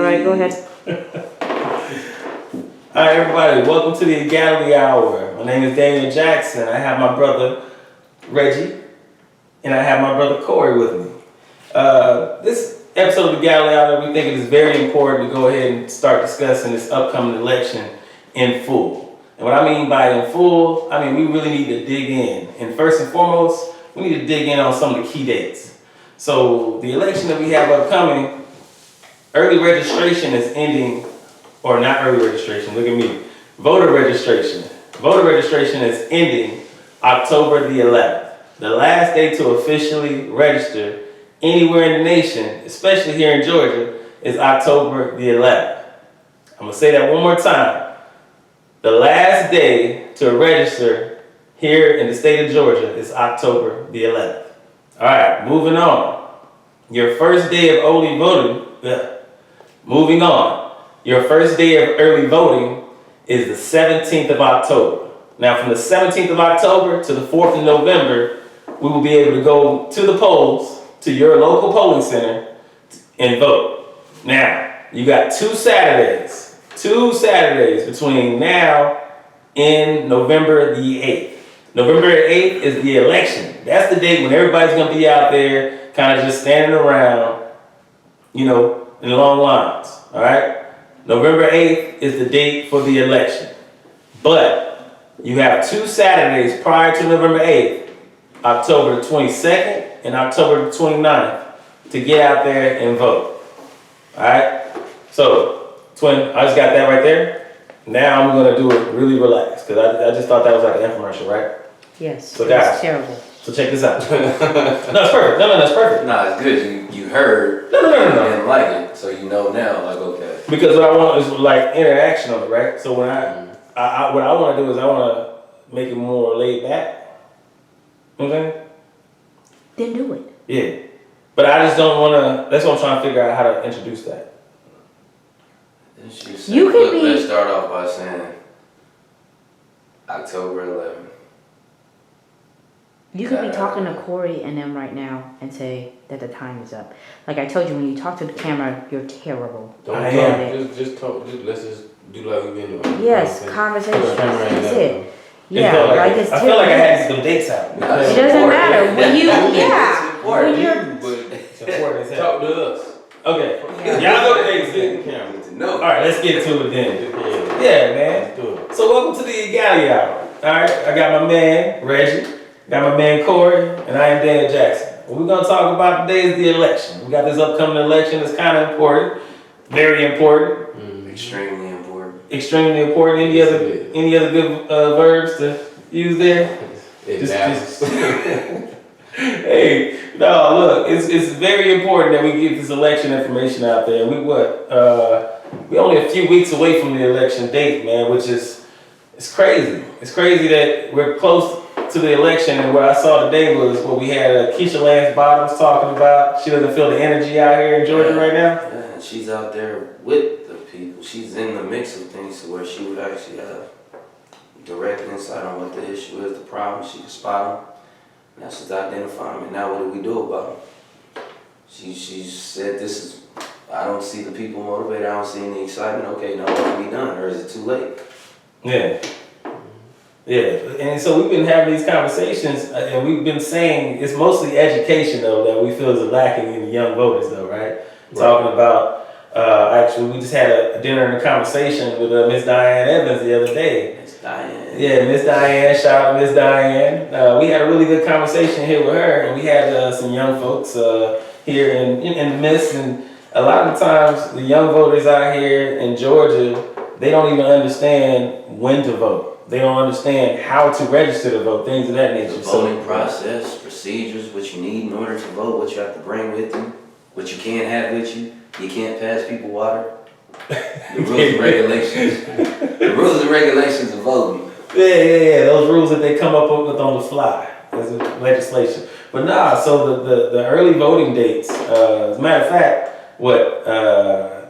right, go ahead. All right, everybody, welcome to the Egality Hour. My name is Daniel Jackson. I have my brother Reggie, and I have my brother Corey with me. This episode of the Egality Hour, we think it is very important to go ahead and start discussing this upcoming election in full. And what I mean by in full, I mean we really need to dig in. And first and foremost, we need to dig in on some of the key dates. So the election that we have upcoming, early registration is ending, or not early registration, look at me. Voter registration. Voter registration is ending October the 11th. The last day to officially register anywhere in the nation, especially here in Georgia, is October the 11th. I'm gonna say that one more time. The last day to register here in the state of Georgia is October the 11th. All right, moving on. Your first day of early voting, moving on. Your first day of early voting is the 17th of October. Now, from the 17th of October to the 4th of November, we will be able to go to the polls, to your local polling center, and vote. Now, you got two Saturdays between now and November the 8th. November 8th is the election. That's the date when everybody's gonna be out there kind of just standing around, you know, in long lines, all right? November 8th is the date for the election. But you have two Saturdays prior to November 8th, October the 22nd and October the 29th, to get out there and vote, all right? So, twin, I just got that right there. Now I'm gonna do it really relaxed, because I just thought that was like an infomercial, right? Yes, So guys, that's terrible. So check this out. No, it's perfect. No, that's perfect. Nah, it's good. You heard. No. You didn't like it, so you know now. Like, okay. Because what I want is like interaction on it, right? So when what I want to do is I want to make it more laid back. You know what I'm saying? Then do it. Yeah. But I just don't want to. That's what I'm trying to figure out how to introduce that. You could be. Let's start off by saying October 11th. You could be talking to Corey and them right now and say that the time is up. Like I told you, when you talk to the camera, you're terrible. Don't talk. Just talk. Let's just do like we've been doing. Yes, conversation. That's it. Yeah, like it's I feel like I had some dates out. It doesn't matter when you. Yeah, when you're. It's important as hell. Talk to us. Okay. Y'all know the dates. No. All right, let's get to it then. Yeah, man. Let's do it. So welcome to the Egality Hour. All right, I got my man Reggie. Got my man Corey, and I am Daniel Jackson. What we're gonna talk about today is the election. We got this upcoming election that's kind of important, very important, Extremely important. extremely important. Any other good verbs to use there? Just hey, no, look, it's very important that we get this election information out there. We only a few weeks away from the election date, man, which is it's crazy. It's crazy that we're close to the election, and what I saw today was what we had Keisha Lance Bottoms talking about. She doesn't feel the energy out here in Georgia right now. Yeah, she's out there with the people. She's in the mix of things to where she would actually have direct insight on what the issue is, the problem. She can spot them. Now she's identifying them. And now what do we do about them? She said, "This is. I don't see the people motivated. I don't see any excitement. Okay, now what can be done, or is it too late?" Yeah. Yeah, and so we've been having these conversations, and we've been saying it's mostly education, though, that we feel is lacking in the young voters, though, right? Talking about, actually, we just had a dinner and a conversation with Miss Diane Evans the other day. Miss Diane. Yeah, Miss Diane, shout out to Miss Diane. We had a really good conversation here with her, and we had some young folks here in the midst, and a lot of the times, the young voters out here in Georgia, they don't even understand when to vote. They don't understand how to register to vote, things of that nature. The voting process, procedures, what you need in order to vote, what you have to bring with you, what you can't have with you. You can't pass people water. The rules and regulations. The rules and regulations of voting. Yeah. Those rules that they come up with on the fly as legislation. But nah, so the early voting dates, as a matter of fact,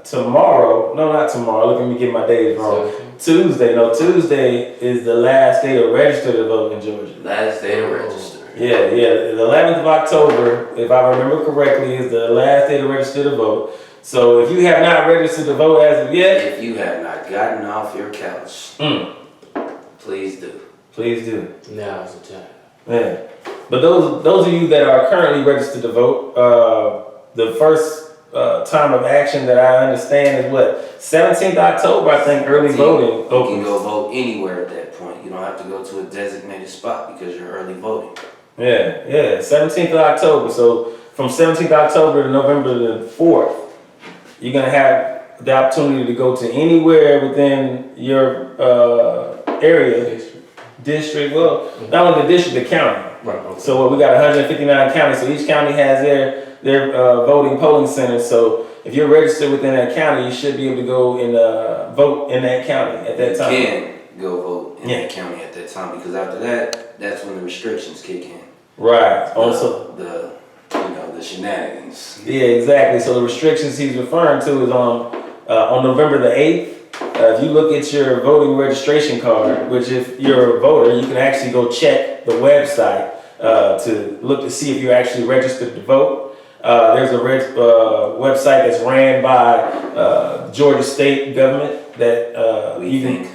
tomorrow, no, not tomorrow, look at me get my days wrong. Tuesday is the last day to register to vote in Georgia. Last day to register. Yeah. The 11th of October, if I remember correctly, is the last day to register to vote. So if you have not registered to vote as of yet, If you have not gotten off your couch, please do. please do. Now's the time. Yeah. But those of you that are currently registered to vote, the first time of action that I understand is what, 17th October, I think, early voting You can opens. go vote anywhere at that point. You don't have to go to a designated spot because you're early voting. Yeah, 17th of October. So from 17th October to November the 4th, you're gonna have the opportunity to go to anywhere within your area, district. Well, not only the district, the county. Right. Okay. So we got 159 counties. So each county has their voting polling centers. So if you're registered within that county, you should be able to go and vote in that county at that time. You can go vote in that county at that time because after that, that's when the restrictions kick in. Right. Also, The shenanigans. yeah, exactly. So the restrictions he's referring to is on November the 8th. If you look at your voting registration card, which if you're a voter, you can actually go check the website to look to see if you're actually registered to vote. There's a website that's ran by Georgia state government that We think.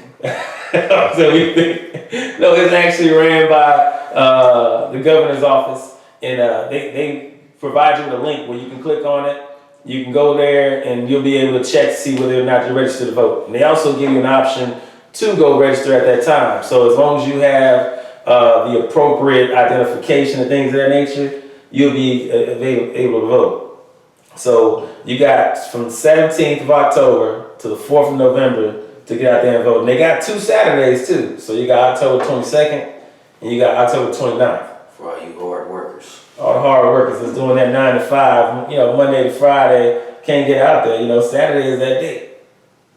So we think. No, it's actually ran by the governor's office, and they provide you with a link where you can click on it. You can go there and you'll be able to check to see whether or not you're registered to vote. And they also give you an option to go register at that time. So as long as you have the appropriate identification and things of that nature, you'll be able to vote. So you got from the 17th of October to the 4th of November to get out there and vote. And they got 2 Saturdays too. So you got October 22nd and you got October 29th. For all you hard workers. All the hard workers that's doing that 9 to 5, Monday to Friday, can't get out there. Saturday is that day.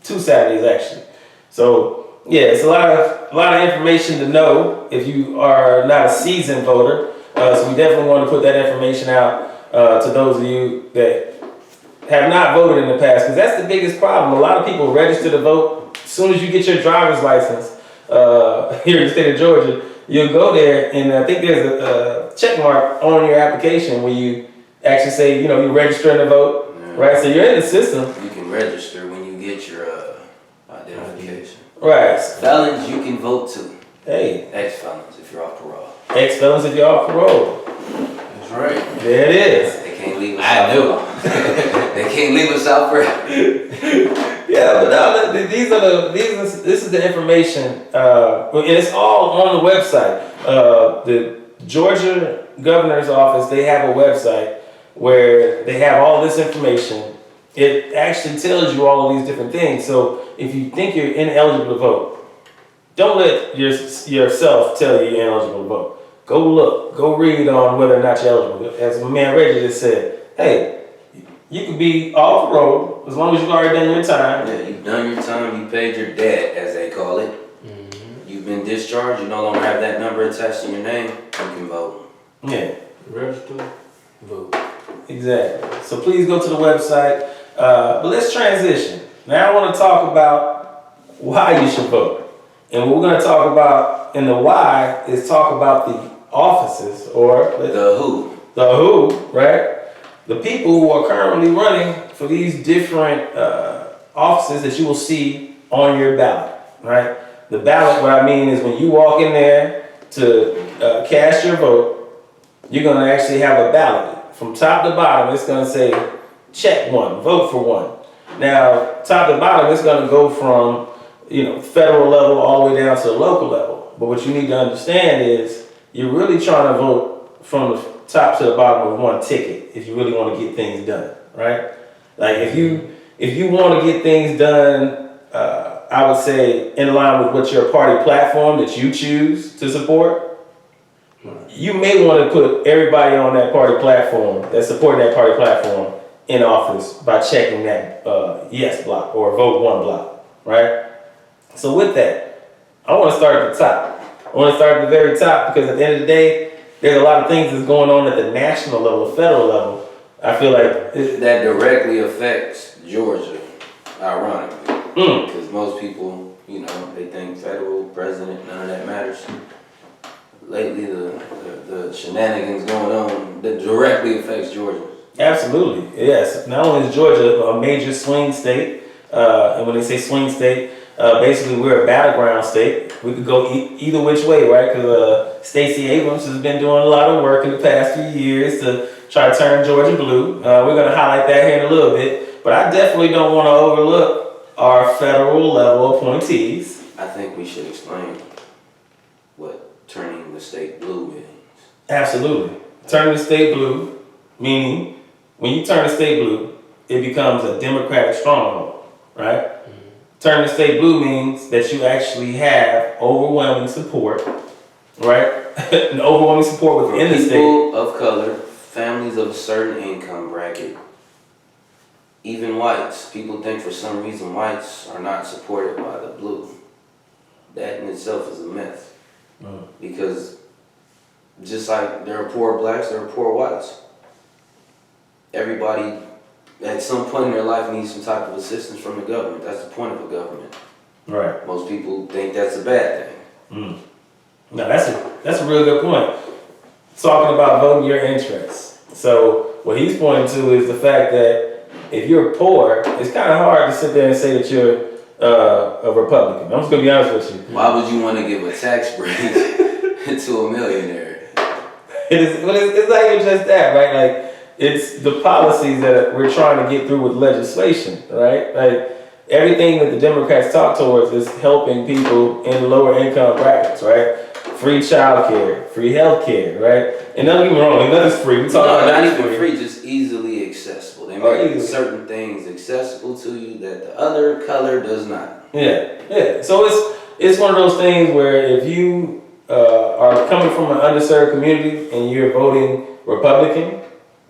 2 Saturdays actually. So yeah, it's a lot of information to know if you are not a seasoned voter. So we definitely want to put that information out to those of you that have not voted in the past, because that's the biggest problem. A lot of people register to vote as soon as you get your driver's license here in the state of Georgia. You'll go there, and I think there's a check mark on your application where you actually say, you're registering to vote, right? So you're in the system. You can register when you get your identification. Right. Felons, you can vote too. Hey. Ex-felons if you're off parole. Ex-felons if you're off parole. That's right. There it is. They can't leave us I out. knew. They can't leave us out forever. Yeah, but now this is the information, and it's all on the website. The Georgia governor's office, they have a website where they have all this information. It actually tells you all of these different things. So if you think you're ineligible to vote, don't let yourself tell you you're ineligible to vote. Go look, go read on whether or not you're eligible. As my man Reggie just said, hey, you could be off the road as long as you've already done your time. Yeah, you've done your time, you paid your debt, as they call it. You've been discharged, you no longer have that number attached to your name, you can vote. Yeah, Register, vote. exactly. So please go to the website. But let's transition. Now I want to talk about why you should vote. And what we're going to talk about in the why is talk about the offices or The who. Right? The people who are currently running for these different offices that you will see on your ballot, right? The ballot, what I mean is when you walk in there to cast your vote, you're going to actually have a ballot. From top to bottom, it's going to say, check one, vote for one. Now, top to bottom, it's going to go from, federal level all the way down to the local level. But what you need to understand is you're really trying to vote from the top to the bottom of one ticket if you really want to get things done, right? Like if you want to get things done, I would say in line with what your party platform that you choose to support, you may want to put everybody on that party platform that's supporting that party platform in office by checking that yes block or vote one block, right? So with that, I want to start at the top. I want to start at the very top because at the end of the day, there's a lot of things that's going on at the national level, federal level. I feel like That directly affects Georgia, ironically. Because most people, they think federal, president, none of that matters. Lately, the shenanigans going on that directly affects Georgia. Absolutely, yes. Not only is Georgia a major swing state, and when they say swing state, basically we're a battleground state. We could go either which way, right? Because Stacey Abrams has been doing a lot of work in the past few years to try to turn Georgia blue. We're going to highlight that here in a little bit, but I definitely don't want to overlook our federal level appointees. I think we should explain what turning the state blue means. Absolutely. Turning the state blue, meaning when you turn the state blue, it becomes a Democratic stronghold, right? Mm-hmm. Turning the state blue means that you actually have overwhelming support, right? An overwhelming support within the state. People of color, families of a certain income bracket, even whites. People think for some reason whites are not supported by the blue. That in itself is a myth. Mm. Because just like there are poor blacks, there are poor whites. Everybody at some point in their life needs some type of assistance from the government. That's the point of a government. Right. Most people think that's a bad thing. Mm. No, that's a real good point. Talking about voting your interests. So what he's pointing to is the fact that if you're poor, it's kind of hard to sit there and say that you're a Republican. I'm just gonna be honest with you. Why would you want to give a tax break to a millionaire? It's not even just that, right? Like, it's the policies that we're trying to get through with legislation, right? Like, everything that the Democrats talk towards is helping people in lower income brackets, right? Free childcare, free healthcare, right? And don't get me wrong, nothing's free. Not even free, just easily accessible. They make certain things accessible to you that the other color does not. Yeah. So it's one of those things where if you are coming from an underserved community and you're voting Republican,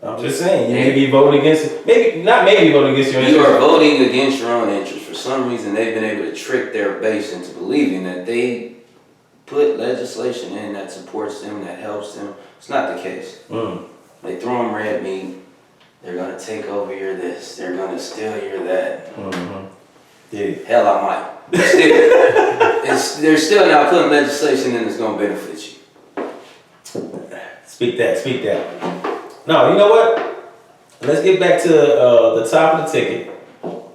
I'm just saying, you may be voting against it. Maybe voting against your interest. You are voting against your own interest. For some reason, they've been able to trick their base into believing that they put legislation in that supports them, that helps them. It's not the case. Mm. They throw them red meat. They're going to take over your this. They're going to steal your that. Mm-hmm. Yeah. Hell, I might. But still, they're still now putting legislation in that's going to benefit you. Speak that. No, you know what? Let's get back to the top of the ticket.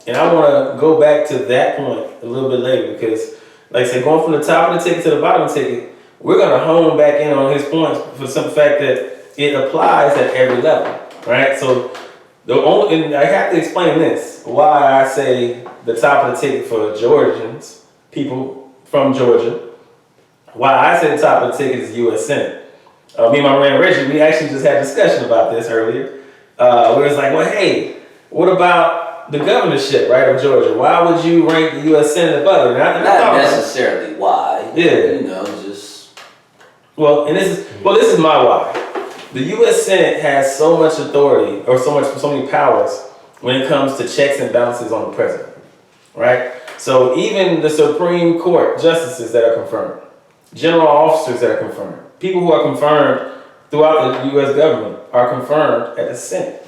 And I want to go back to that point a little bit later because, like I said, going from the top of the ticket to the bottom of the ticket, we're going to hone back in on his points for some fact that it applies at every level, right? So, and I have to explain this, why I say the top of the ticket for Georgians, people from Georgia, why I say the top of the ticket is U.S. Senate. Me and my man Reggie, we actually just had a discussion about this earlier. Where it's like, well, hey, what about the governorship, right, of Georgia? Why would you rank the U.S. Senate above it? Not necessarily why. Yeah. You know, just... Well, this is my why. The U.S. Senate has so much authority, or so many powers when it comes to checks and balances on the president, right? So even the Supreme Court justices that are confirmed, general officers that are confirmed, people who are confirmed throughout the U.S. government are confirmed at the Senate,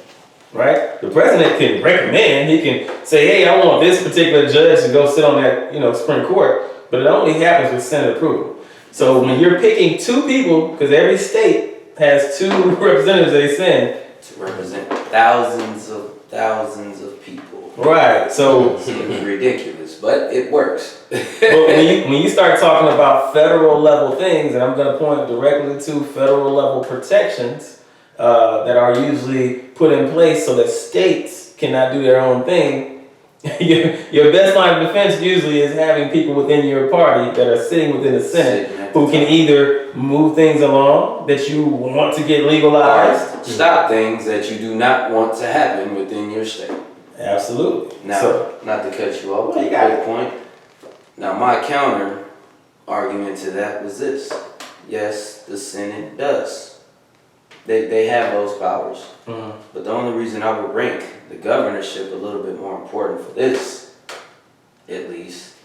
right? The president can recommend, he can say, hey, I want this particular judge to go sit on that, Supreme Court, but it only happens with Senate approval. So when you're picking two people, because every state has two representatives they send to represent thousands of people. Right. So it's ridiculous, but it works. But when you start talking about federal level things, and I'm going to point directly to federal level protections that are usually put in place so that states cannot do their own thing. Your best line of defense usually is having people within your party that are sitting within the Senate who can either move things along that you want to get legalized, stop things that you do not want to happen within your state. Absolutely. Now, not to cut you off, you got point. Now, my counter argument to that was this: yes, the Senate does. They have those powers. Mm-hmm. But the only reason I would rank the governorship a little bit more important for this, at least,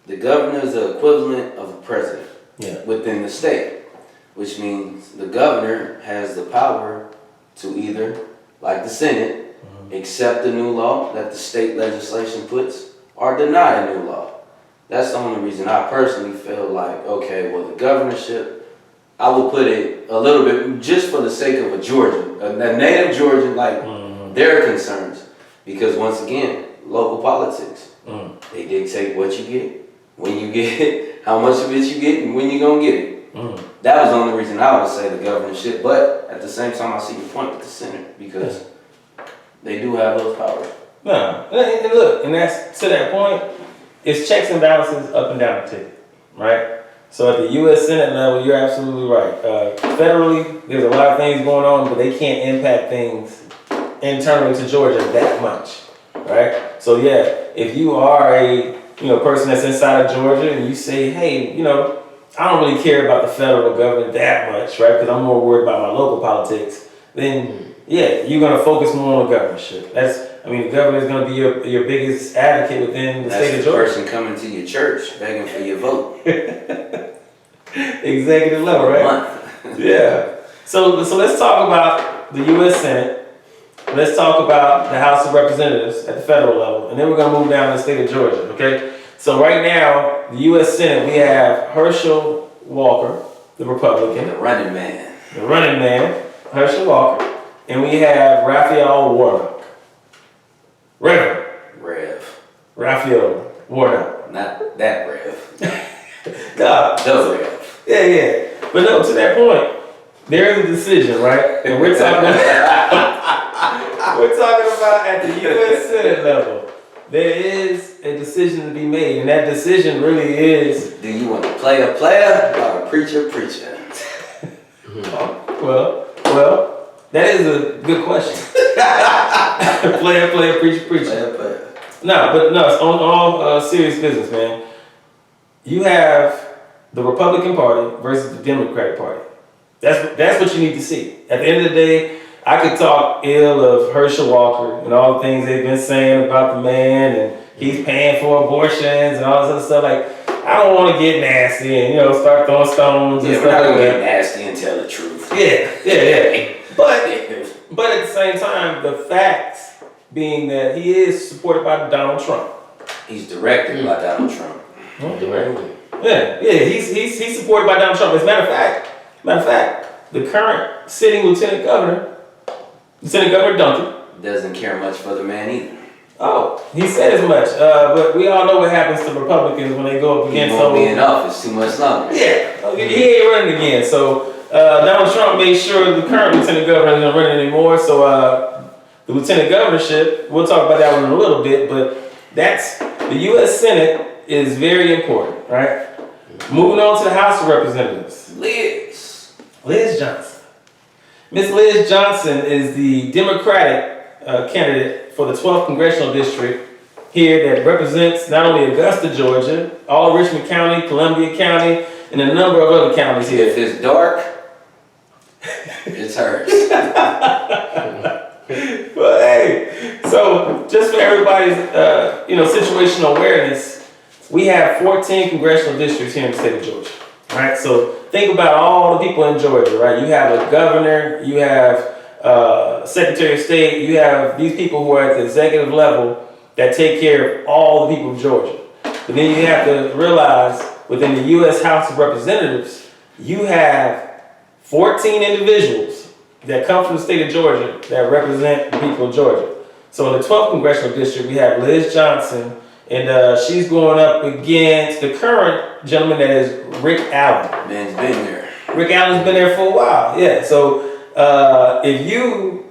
the governor is the equivalent of a president within the state, which means the governor has the power to either, like the Senate, accept a new law that the state legislation puts or deny a new law. That's the only reason I personally feel like, okay, well, the governorship, I will put it a little bit just for the sake of a Georgian, a native Georgian, like their concerns, because once again, local politics. They dictate what you get, when you get it, how much of it you get, and when you're gonna get it. That was the only reason I would say the governorship. But at the same time, I see your point with the Senate because they do have those powers. No, and look, and that's to that point. It's checks and balances up and down the ticket, right? So at the U.S. Senate level, you're absolutely right. Federally, there's a lot of things going on, but they can't impact things internally to Georgia that much, right? So yeah, if you are a person that's inside of Georgia and you say, hey, I don't really care about the federal government that much, right? Because I'm more worried about my local politics. Then yeah, you're gonna focus more on the governorship. The governor is going to be your biggest advocate within the state of Georgia. That's the person coming to your church begging for your vote. Executive level, right? Yeah. So let's talk about the U.S. Senate. Let's talk about the House of Representatives at the federal level, and then we're going to move down to the state of Georgia. Okay. So right now, the U.S. Senate, we have Herschel Walker, the Republican, The running man, Herschel Walker, and we have Raphael Warnock. Raphael Warnock. not that Rev. God. The Rev. Yeah. But no, to that point, there is a decision, right? And we're talking about at the U.S. Senate level. There is a decision to be made, and that decision really is. Do you want to play a player or a preacher? Well, that is a good question. Player, preacher. Player. No, it's on all serious business, man. You have the Republican Party versus the Democratic Party. That's what you need to see. At the end of the day, I could talk ill of Herschel Walker and all the things they've been saying about the man, and he's paying for abortions and all this other stuff. Like, I don't want to get nasty and start throwing stones and Yeah, stuff we're not like gonna that. get nasty and tell the truth. Yeah. But at the same time, the facts being that he is supported by Donald Trump. He's directed by Donald Trump. Directly. Yeah, he's supported by Donald Trump. As a matter of fact, the current sitting Lieutenant Governor Duncan, Doesn't care much for the man either. oh, he said as much. But we all know what happens to Republicans when they go up He against won't be in office too much longer. Yeah, he ain't running again. So Donald Trump made sure the current Lieutenant Governor isn't running anymore. So the Lieutenant Governorship, we'll talk about that one in a little bit, but that's the U.S. Senate is very important, right? Moving on to the House of Representatives. Liz Johnson. Miss Liz Johnson is the Democratic candidate for the 12th Congressional District here that represents not only Augusta, Georgia, all Richmond County, Columbia County, and a number of other counties here. If it's dark, it's hers. Well, hey, so just for everybody's, situational awareness, we have 14 congressional districts here in the state of Georgia, right? So think about all the people in Georgia, right? You have a governor, you have Secretary of State, you have these people who are at the executive level that take care of all the people of Georgia. But then you have to realize within the U.S. House of Representatives, you have 14 individuals that come from the state of Georgia that represent the people of Georgia. So in the 12th Congressional District, we have Liz Johnson, and she's going up against the current gentleman that is Rick Allen. Man's been there. Rick Allen's been there for a while, yeah. So if you,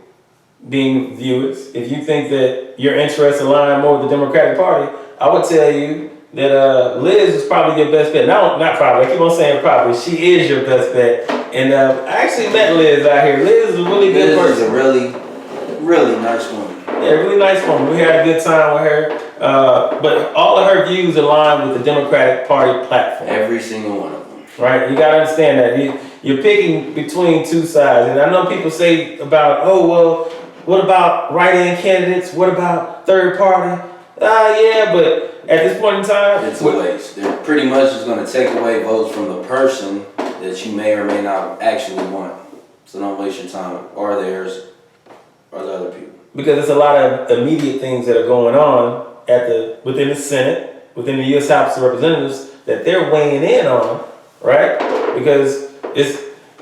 being viewers, if you think that your interests align more with the Democratic Party, I would tell you that Liz is probably your best bet. Not probably, I keep on saying probably. She is your best bet. And I actually met Liz out here. Liz is a really good person. Liz is a really, really nice woman. Yeah, really nice woman. We had a good time with her. But all of her views align with the Democratic Party platform. Every single one of them. Right? You got to understand that. You're picking between two sides. And I know people say about, what about write-in candidates? What about third party? Yeah, but at this point in time, it's a waste. They're pretty much just going to take away votes from the person that you may or may not actually want. So don't waste your time or theirs or the other people. Because there's a lot of immediate things that are going on within the Senate, within the U.S. House of Representatives that they're weighing in on, right? Because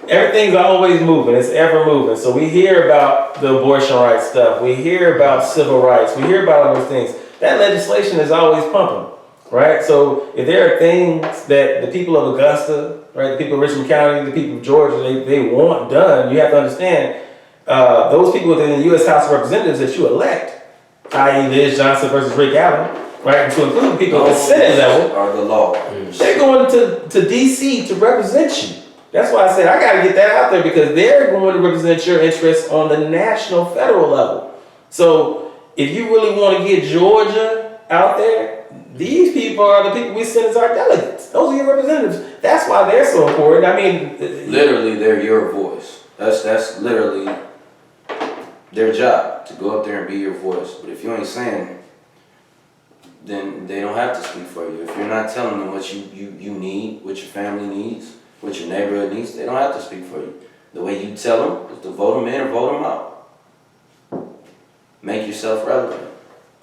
everything's always moving. It's ever moving. So we hear about the abortion rights stuff. We hear about civil rights. We hear about all those things. That legislation is always pumping, right? So if there are things that the people of Augusta, right, the people of Richmond County, the people of Georgia, they want done, you have to understand those people within the U.S. House of Representatives that you elect, i.e. Liz Johnson versus Rick Allen, right, and to include people at the Senate level, are the law. they're going to D.C. to represent you. That's why I said I got to get that out there because they're going to represent your interests on the national, federal level. So if you really want to get Georgia out there, these people are the people we send as our delegates. Those are your representatives. That's why they're so important. I mean, Literally, they're your voice. That's literally their job, to go up there and be your voice. But if you ain't saying, then they don't have to speak for you. If you're not telling them what you need, what your family needs, what your neighborhood needs, they don't have to speak for you. The way you tell them is to vote them in or vote them out. Make yourself relevant.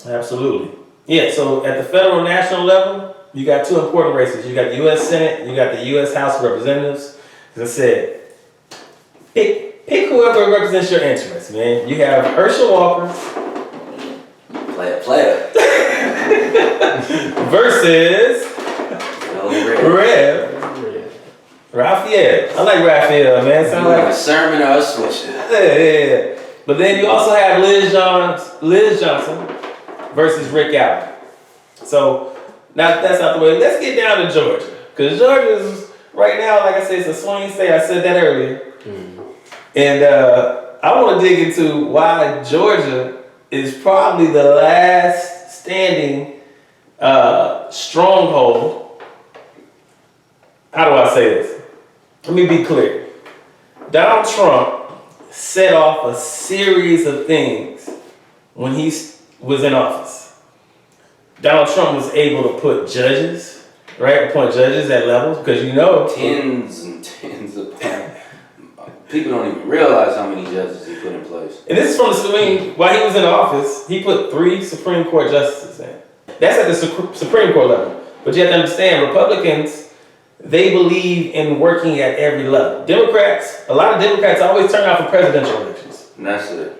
absolutely. Yeah, so at the federal and national level, you got two important races. You got the U.S. Senate, you got the U.S. House of Representatives. As I said, pick whoever represents your interests, man. You have Herschel Walker Player. versus Rev Raphael. I like Raphael, man. Sound Like like a sermon or a switch. yeah. But then you also have Liz Johnson versus Rick Allen. So now that's not the way. Let's get down to Georgia, because Georgia's right now, like I said, it's a swing state. I said that earlier, and I want to dig into why Georgia is probably the last standing stronghold. How do I say this? Let me be clear. Donald Trump set off a series of things when he was in office. Donald Trump was able to put judges, right? Appoint judges at levels, because you know Tens and tens of people don't even realize how many judges he put in place. And this is from the Supreme. While he was in office, he put 3 Supreme Court justices in. That's at the Supreme Court level. But you have to understand, Republicans, they believe in working at every level. Democrats, a lot of Democrats always turn out for presidential elections. And that's it.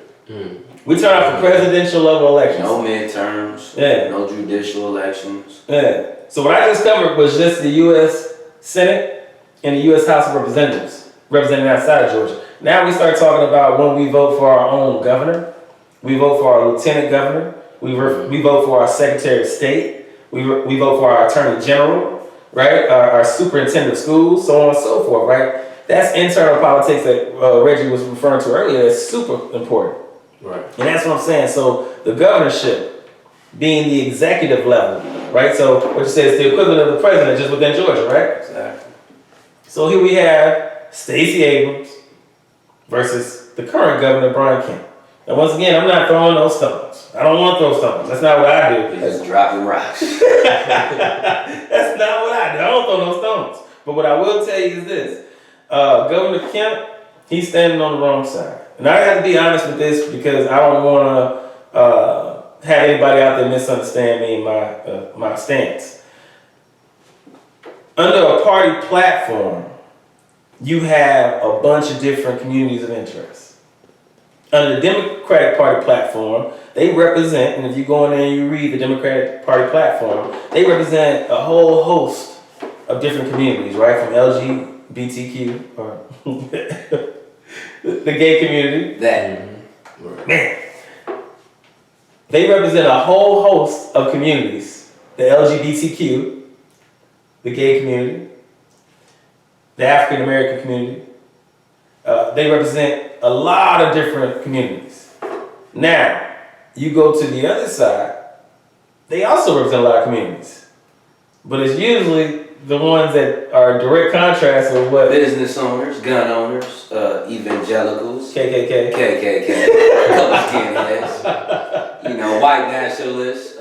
We turn out for presidential level elections. No midterms. Yeah. No judicial elections. Yeah. So what I just covered was just the U.S. Senate and the U.S. House of Representatives representing outside of Georgia. Now we start talking about when we vote for our own governor, we vote for our lieutenant governor, we vote for our secretary of state, we vote for our attorney general, right? Our superintendent of schools, so on and so forth, right? That's internal politics that Reggie was referring to earlier. That's super important. Right. And that's what I'm saying. So the governorship being the executive level, right? So what you say is the equivalent of the president just within Georgia, right? Exactly. So here we have Stacey Abrams versus the current governor, Brian Kemp. Now once again, I'm not throwing those stones. I don't want to throw stones. That's not what I do. They're just dropping rocks. That's not what I do. I don't throw no stones. But what I will tell you is this. Governor Kemp, he's standing on the wrong side. And I have to be honest with this because I don't want to have anybody out there misunderstand me and my stance. Under a party platform, you have a bunch of different communities of interest. Under the Democratic Party platform, they represent, and if you go in there and you read the Democratic Party platform, they represent a whole host of different communities, right? From LGBTQ, or the gay community. Man. They represent a whole host of communities. The LGBTQ, the gay community, the African American community. They represent a lot of different communities. Now, you go to the other side, they also represent a lot of communities. But it's usually the ones that are direct contrast with what... Business owners, gun owners, evangelicals, KKK. color skinheads, white nationalists,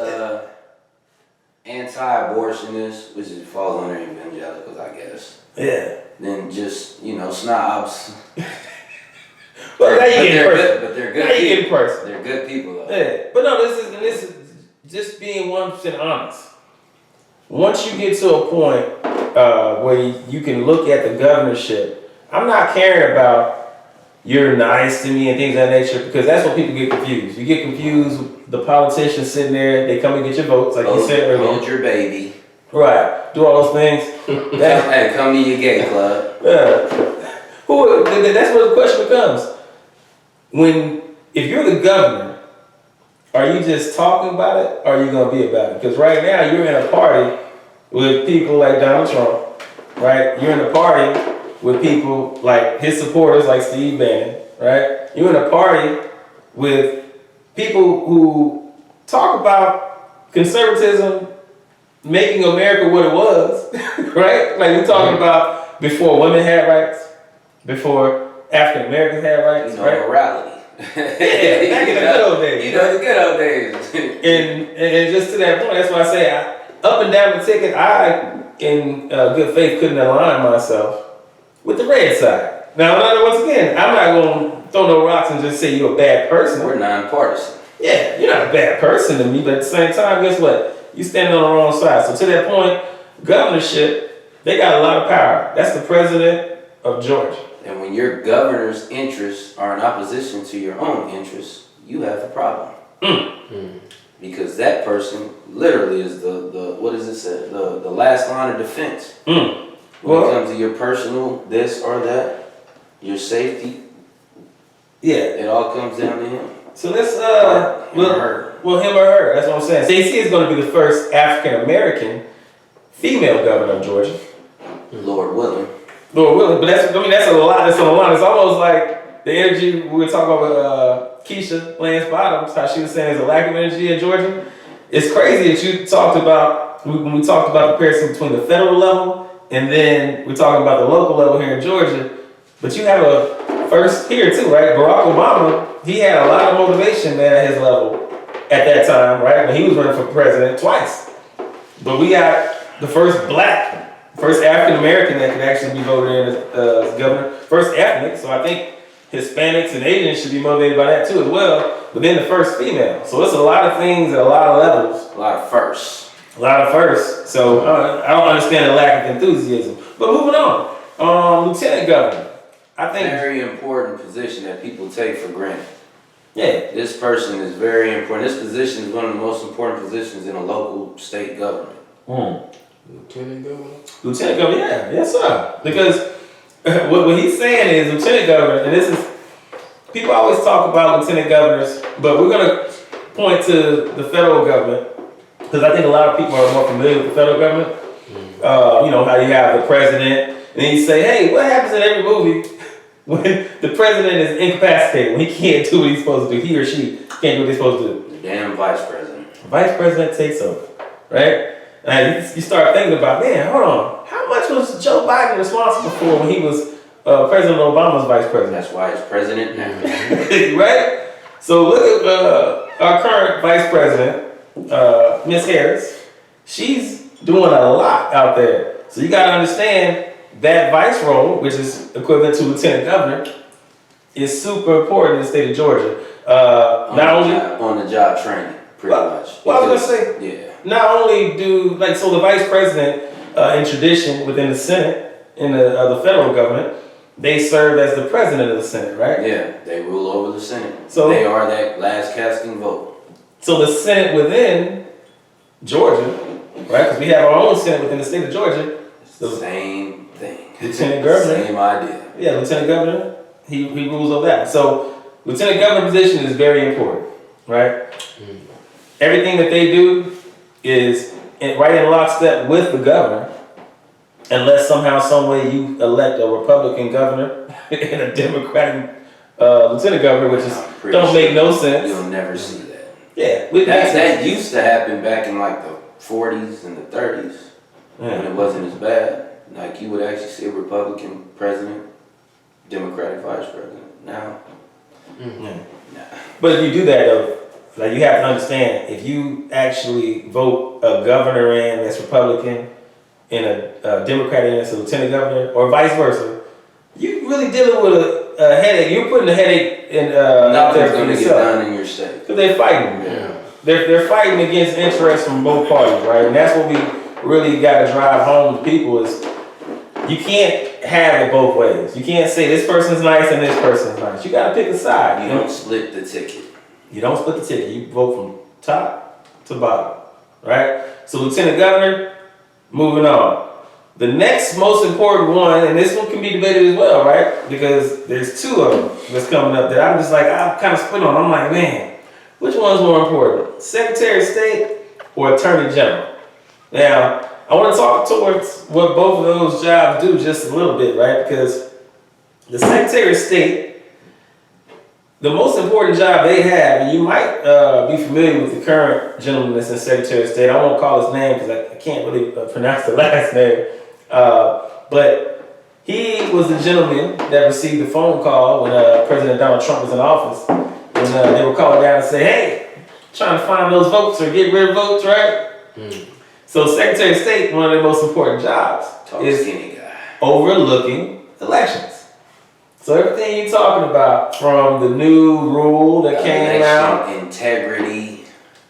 anti-abortionists, which falls under evangelicals, I guess. Yeah. Then just, snobs. Well, now you get personal. But they're good. Now you get personal. They're good people, though. Yeah. But no, this is just being 1% honest. Once you get to a point where you can look at the governorship, I'm not caring about you're nice to me and things of that nature, because that's what people get confused. You get confused with the politicians sitting there, they come and get your votes, like you said earlier. Hold your baby. Right. Do all those things. Hey, come to your gay club. That's where the question becomes. If you're the governor, are you just talking about it, or are you going to be about it? Because right now you're in a party with people like Donald Trump, right? You're in a party with people like his supporters, like Steve Bannon, right? You're in a party with people who talk about conservatism making America what it was, right? Like we're talking about before women had rights, before African Americans had rights, right? Morality. Yeah, back in the good old days. The good old days. and just to that point, that's why I say up and down the ticket, I, in good faith, couldn't align myself with the red side. Now, once again, I'm not going to throw no rocks and just say you're a bad person. We're nonpartisan. Yeah, you're not a bad person to me, but at the same time, guess what? You standing on the wrong side. So to that point, governorship, they got a lot of power. That's the president of Georgia. And when your governor's interests are in opposition to your own interests, you have a problem. Because that person literally is the what does it say? The last line of defense. When it comes to your personal this or that, your safety, it all comes down to him. So let's him or her. Well, him or her. That's what I'm saying. Stacey is going to be the first African American female governor of Georgia. Lord willing. Lord willing, but that's a lot. That's on the line. It's almost like the energy we were talking about with Keisha Lance Bottoms, how she was saying there's a lack of energy in Georgia. It's crazy that you talked about when we talked about the comparison between the federal level and then we're talking about the local level here in Georgia. But you have a first here too, right? Barack Obama, he had a lot of motivation, man, at his level at that time, right? When he was running for president twice. But we got the first African American that could actually be voted in as governor, first ethnic. So I think Hispanics and Asians should be motivated by that too as well. But then the first female. So it's a lot of things at a lot of levels. A lot of firsts. A lot of firsts. So I don't understand the lack of enthusiasm. But moving on, lieutenant governor. I think very important position that people take for granted. Yeah. This person is very important. This position is one of the most important positions in a local state government. Lieutenant governor? Lieutenant governor, yeah. Yes, sir. Because what he's saying is lieutenant governor, and this is, people always talk about lieutenant governors, but we're going to point to the federal government, because I think a lot of people are more familiar with the federal government. You know, how you have the president, and then you say, hey, what happens in every movie when the president is incapacitated, when he can't do what he's supposed to do, he or she can't do what they're supposed to do? The damn vice president. Vice president takes over, right? And you start thinking about, man, hold on, how much was Joe Biden responsible for when he was President Obama's vice president? That's why he's president now. Right? So look at our current vice president, Miss Harris. She's doing a lot out there. So you got to understand that vice role, which is equivalent to lieutenant governor, is super important in the state of Georgia. On the job training, pretty much. Well, I was gonna say, yeah. Not only do so the vice president in tradition within the Senate in the federal government, they serve as the president of the Senate, right? Yeah, they rule over the Senate. So they are that last casting vote. So the Senate within Georgia, right? Because we have our own Senate within the state of Georgia. It's the same thing. Lieutenant governor. Same idea. Yeah, lieutenant governor. He rules over that. So lieutenant governor position is very important, right? Everything that they do is right in lockstep with the governor, unless somehow, some way you elect a Republican governor and a Democratic lieutenant governor, which is don't make no sense. You'll never see that. Yeah, that used to happen back in like the 40s and the 30s when it wasn't as bad. Like you would actually see a Republican president, Democratic vice president. Now, nah. But if you do that though, like you have to understand, if you actually vote a governor in that's Republican and a Democrat in that's a lieutenant governor, or vice versa, you really dealing with a headache. You're putting a headache in nothing's going to get done in your state because they're fighting. Yeah. They're fighting against interests from both parties, right? And that's what we really got to drive home to people is You can't have it both ways. You can't say this person's nice and this person's nice. You gotta pick a side. You don't split the ticket. You don't split the ticket. You vote from top to bottom, right? So Lieutenant Governor, moving on. The next most important one, and this one can be debated as well, right? Because there's two of them that's coming up that I'm just like, I'm kind of split on. I'm like, man, which one's more important? Secretary of State or Attorney General? Now, I want to talk towards what both of those jobs do just a little bit, right? Because the Secretary of State, the most important job they have, and you might be familiar with the current gentleman that's in Secretary of State. I won't call his name because I can't really pronounce the last name. But he was the gentleman that received the phone call when President Donald Trump was in office. When they were calling down and say, hey, trying to find those votes or get rid of votes, right? So Secretary of State, one of their most important jobs is overlooking elections. So everything you're talking about, from the new rule that came out, integrity,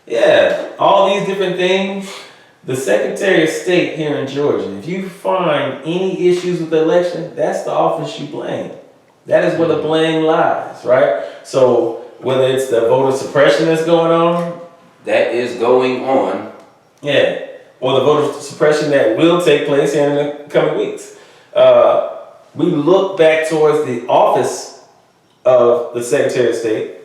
yeah, all these different things. The Secretary of State here in Georgia, if you find any issues with the election, that's the office you blame. That is where the blame lies, right? So whether it's the voter suppression that's going on, that is going on, yeah, or the voter suppression that will take place here in the coming weeks. We look back towards the office of the Secretary of State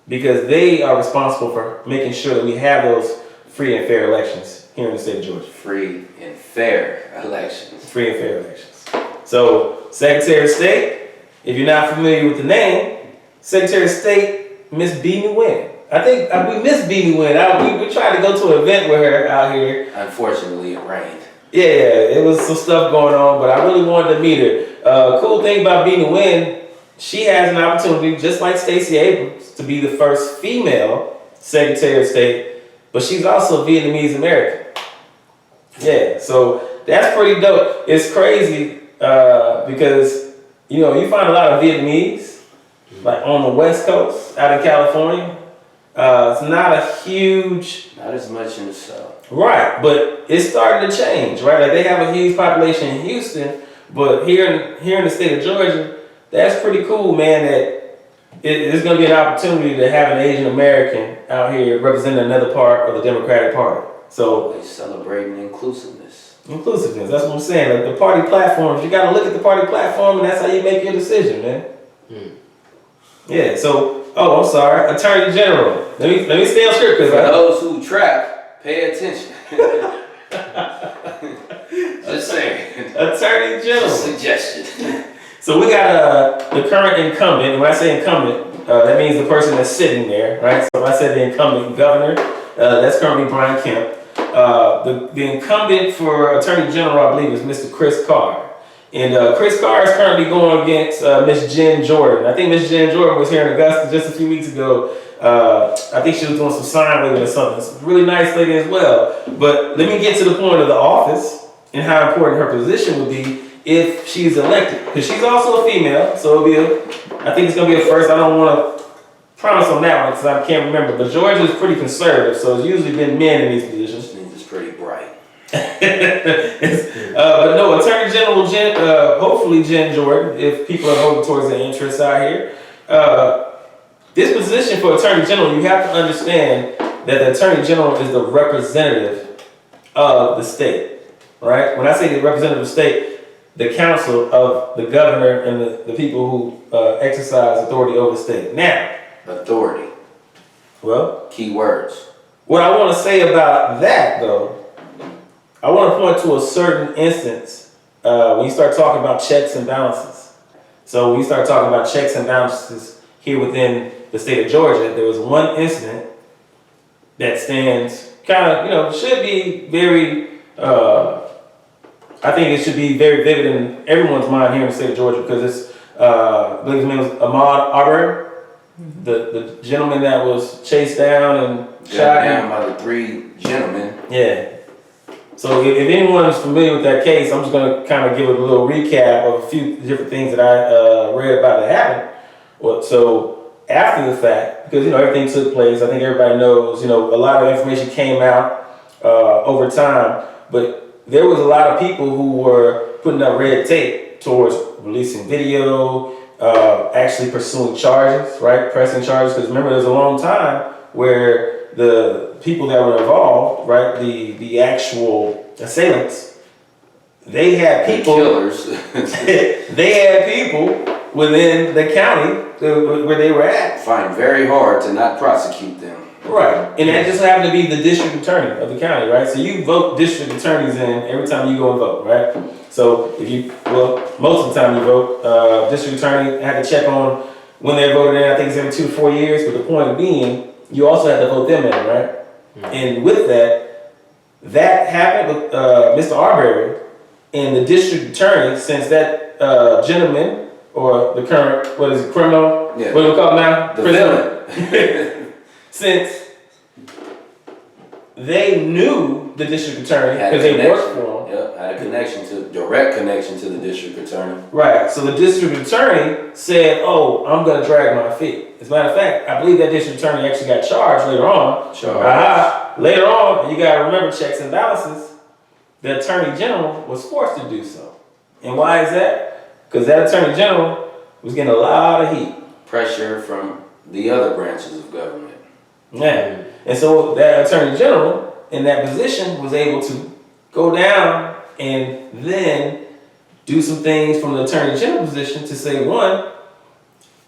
because they are responsible for making sure that we have those free and fair elections here in the state of Georgia. Free and fair elections. Free and fair elections. So, Secretary of State, if you're not familiar with the name, Secretary of State, Miss Beanie Wynn. I think we miss Beanie Wynn. We tried to go to an event with her out here. Unfortunately, it rained. Yeah, it was some stuff going on, but I really wanted to meet her. Cool thing about Beanie Wynn, she has an opportunity, just like Stacey Abrams, to be the first female Secretary of State, but she's also Vietnamese American. Yeah, so that's pretty dope. It's crazy because, you know, you find a lot of Vietnamese, like on the West Coast, out in California. It's not a huge... Not as much in the South. Right, but it's starting to change, right? Like they have a huge population in Houston, but here in the state of Georgia, that's pretty cool, man, that it's going to be an opportunity to have an Asian American out here representing another part of the Democratic Party. So they celebrating inclusiveness. Inclusiveness, that's what I'm saying. Like the party platforms, you got to look at the party platform, and that's how you make your decision, man. Yeah, so, I'm sorry, Attorney General. Let me stay on script. For those who trap, pay attention. Just saying. Attorney General. Just suggestion. So we got the current incumbent, and when I say incumbent, that means the person that's sitting there, right? So if I said the incumbent governor, that's currently Brian Kemp. The incumbent for Attorney General, I believe, is Mr. Chris Carr. And Chris Carr is currently going against Miss Jen Jordan. I think Miss Jen Jordan was here in Augusta just a few weeks ago. I think she was doing some sign waving or something. It's a really nice lady as well. But let me get to the point of the office and how important her position would be if she's elected. Because she's also a female, so I think it's going to be a first. I don't want to promise on that one because I can't remember. But Georgia is pretty conservative, so it's usually been men in these positions. It's pretty bright. But no, Attorney General hopefully Jen Jordan, if people are voting towards their interests out here. This position for Attorney General, you have to understand that the Attorney General is the representative of the state, right? When I say the representative of the state, the council of the governor and the people who exercise authority over the state. Now, authority. Well, key words. What I want to say about that, though, I want to point to a certain instance when you start talking about checks and balances. So when you start talking about checks and balances here within the state of Georgia, there was one incident that stands kind of, should be very, I think it should be very vivid in everyone's mind here in the state of Georgia because it's, I believe his name was Ahmaud Arbery, the gentleman that was chased down and shot down by the three gentlemen. Yeah. So if anyone's familiar with that case, I'm just going to kind of give a little recap of a few different things that I read about that happened. So after the fact, because everything took place, I think everybody knows, a lot of information came out over time, but there was a lot of people who were putting up red tape towards releasing video, actually pursuing charges, right? Pressing charges. Because remember, there's a long time where the people that were involved, right, the actual assailants, they had people. Killers. They had people within the county where they were at. Find very hard to not prosecute them. Right, and that just happened to be the district attorney of the county, right? So you vote district attorneys in every time you go and vote, right? So if you, well, most of the time you vote, district attorney had to check on when they're voted in. I think it's every 2 to 4 years. But the point being, you also have to vote them in, right? And with that, that happened with Mr. Arbery and the district attorney, since that gentleman, or the current, what is it, criminal? Yeah. What do we call it now? The villain. Since they knew the district attorney Had a because they connection. worked for him. Yep, had a connection to, direct connection to the district attorney. Right. So the district attorney said, "Oh, I'm going to drag my feet." As a matter of fact, I believe that district attorney actually got charged later on. Later on, you got to remember checks and balances. The attorney general was forced to do so. And why is that? Because that attorney general was getting a lot of heat. Pressure from the other branches of government. Yeah. And so that attorney general in that position was able to go down and then do some things from the attorney general position to say, one,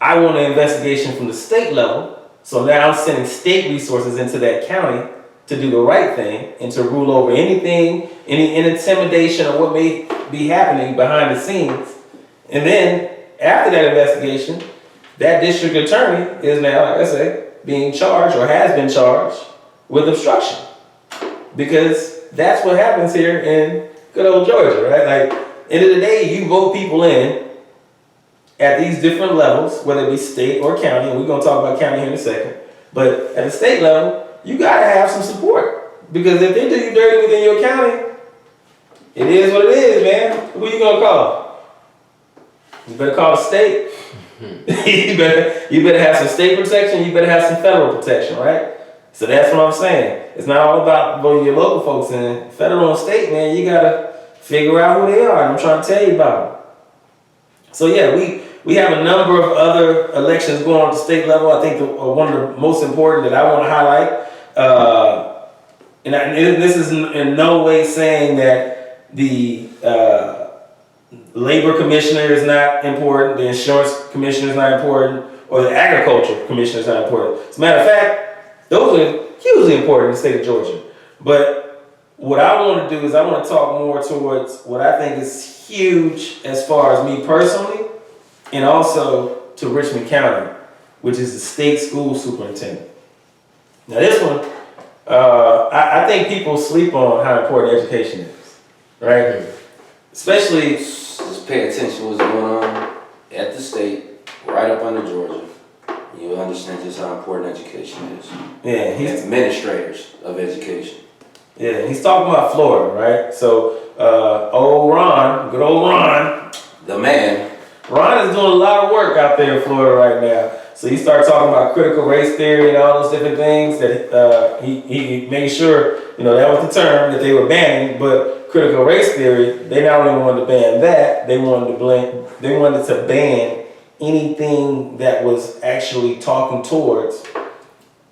I want an investigation from the state level. So now I'm sending state resources into that county to do the right thing and to rule over anything, any intimidation or what may be happening behind the scenes. And then after that investigation, that district attorney is now, like I say, being charged or has been charged with obstruction. Because that's what happens here in good old Georgia, right? Like, end of the day, you vote people in at these different levels, whether it be state or county, and we're going to talk about county here in a second. But at the state level, you got to have some support. Because if they do you dirty within your county, it is what it is, man. Who you going to call? You better call the state. you better have some state protection, you better have some federal protection, right? So that's what I'm saying. It's not all about voting your local folks in. Federal and state, man, you gotta figure out who they are. I'm trying to tell you about them. So yeah, we have a number of other elections going on at the state level. I think one of the most important that I want to highlight, and this is in no way saying that the labor commissioner is not important, the insurance commissioner is not important, or the agriculture commissioner is not important. As a matter of fact, those are hugely important in the state of Georgia. But what I want to do is I want to talk more towards what I think is huge as far as me personally, and also to Richmond County, which is the state school superintendent. Now this one, I think people sleep on how important education is, right? Especially, just pay attention to what's going on at the state, right up under Georgia. You'll understand just how important education is. yeah, He's administrators of education. Yeah, he's talking about Florida, right? So, old Ron, good old Ron. The man. Ron is doing a lot of work out there in Florida right now. So he started talking about critical race theory and all those different things that he made sure, that was the term that they were banning. But critical race theory, they not only wanted to ban that, they wanted to ban anything that was actually talking towards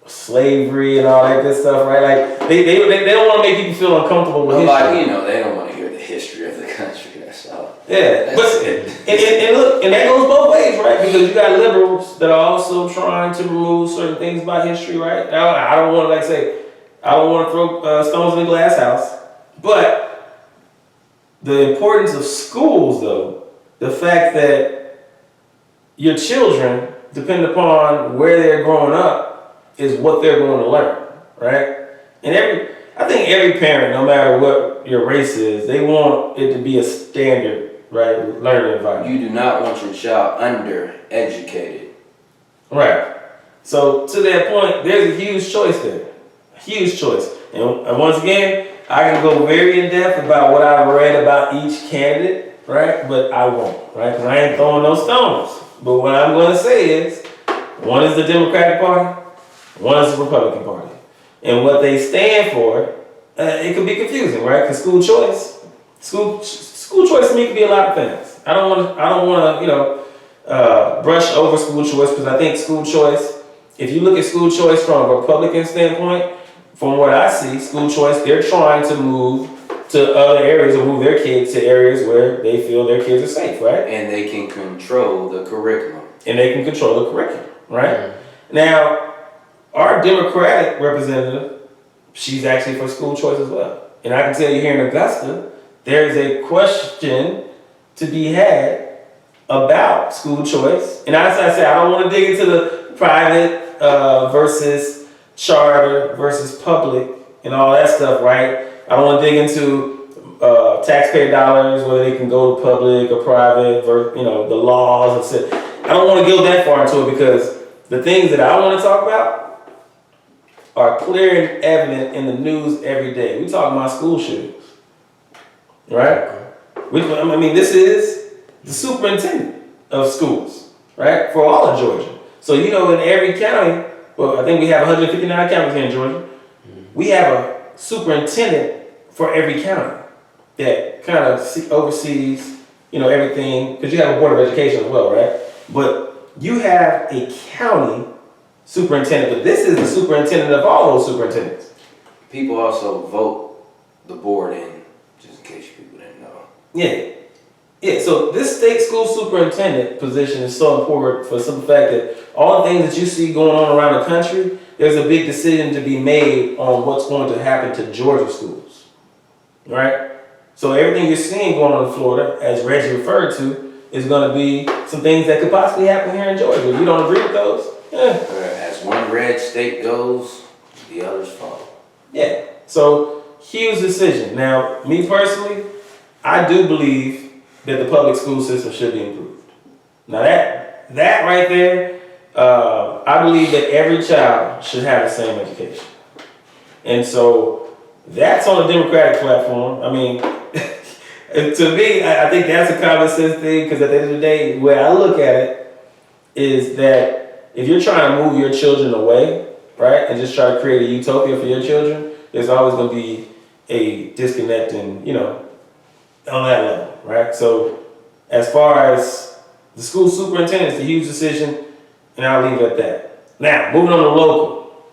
slavery and all that good stuff, right? Like they don't want to make people feel uncomfortable with history. They don't want to hear the history of the country. That's all. Yeah, That's but it. and look, and that goes both ways, right? Because you got liberals that are also trying to remove certain things about history, right? I don't want to I don't want to throw stones in the glass house, but the importance of schools, though, the fact that your children, depending upon where they're growing up, is what they're going to learn, right? And I think every parent, no matter what your race is, they want it to be a standard, right, learning environment. You do not want your child undereducated. Right. So to that point, there's a huge choice there. A huge choice. And once again, I can go very in depth about what I've read about each candidate, right? But I won't, right? Because I ain't throwing no stones. But what I'm going to say is, one is the Democratic Party, one is the Republican Party. And what they stand for, it could be confusing, right? Because school school choice to me can be a lot of things. I don't want to, brush over school choice because I think school choice, if you look at school choice from a Republican standpoint, from what I see, school choice, they're trying to move to other areas or move their kids to areas where they feel their kids are safe, right? And they can control the curriculum. Right? Now, our Democratic representative, she's actually for school choice as well. And I can tell you here in Augusta, there's a question to be had about school choice. And as I said, I don't want to dig into the private versus charter versus public and all that stuff, right? I don't want to dig into taxpayer dollars, whether they can go to public or private, the laws. I don't want to go that far into it because the things that I want to talk about are clear and evident in the news every day. We talk about school shootings, right? This is the superintendent of schools, right, for all of Georgia. So, in every county, well, I think we have 159 counties here in Georgia. We have a superintendent for every county that kind of oversees, everything, because you have a board of education as well, right? But you have a county superintendent, but this is the superintendent of all those superintendents. People also vote the board in, just in case people didn't know. Yeah, so this state school superintendent position is so important for the simple fact that all the things that you see going on around the country, there's a big decision to be made on what's going to happen to Georgia schools, right? So everything you're seeing going on in Florida, as Reggie referred to, is going to be some things that could possibly happen here in Georgia. You don't agree with those? As one red state goes, the others follow. Yeah, so huge decision. Now, me personally, I do believe that the public school system should be improved. Now that right there, I believe that every child should have the same education. And so that's on the Democratic platform. To me, I think that's a common sense thing because at the end of the day, the way I look at it is that if you're trying to move your children away, right, and just try to create a utopia for your children, there's always going to be a disconnect on that level, right? So as far as the school superintendent, it's a huge decision, and I'll leave it at that. Now, moving on to local.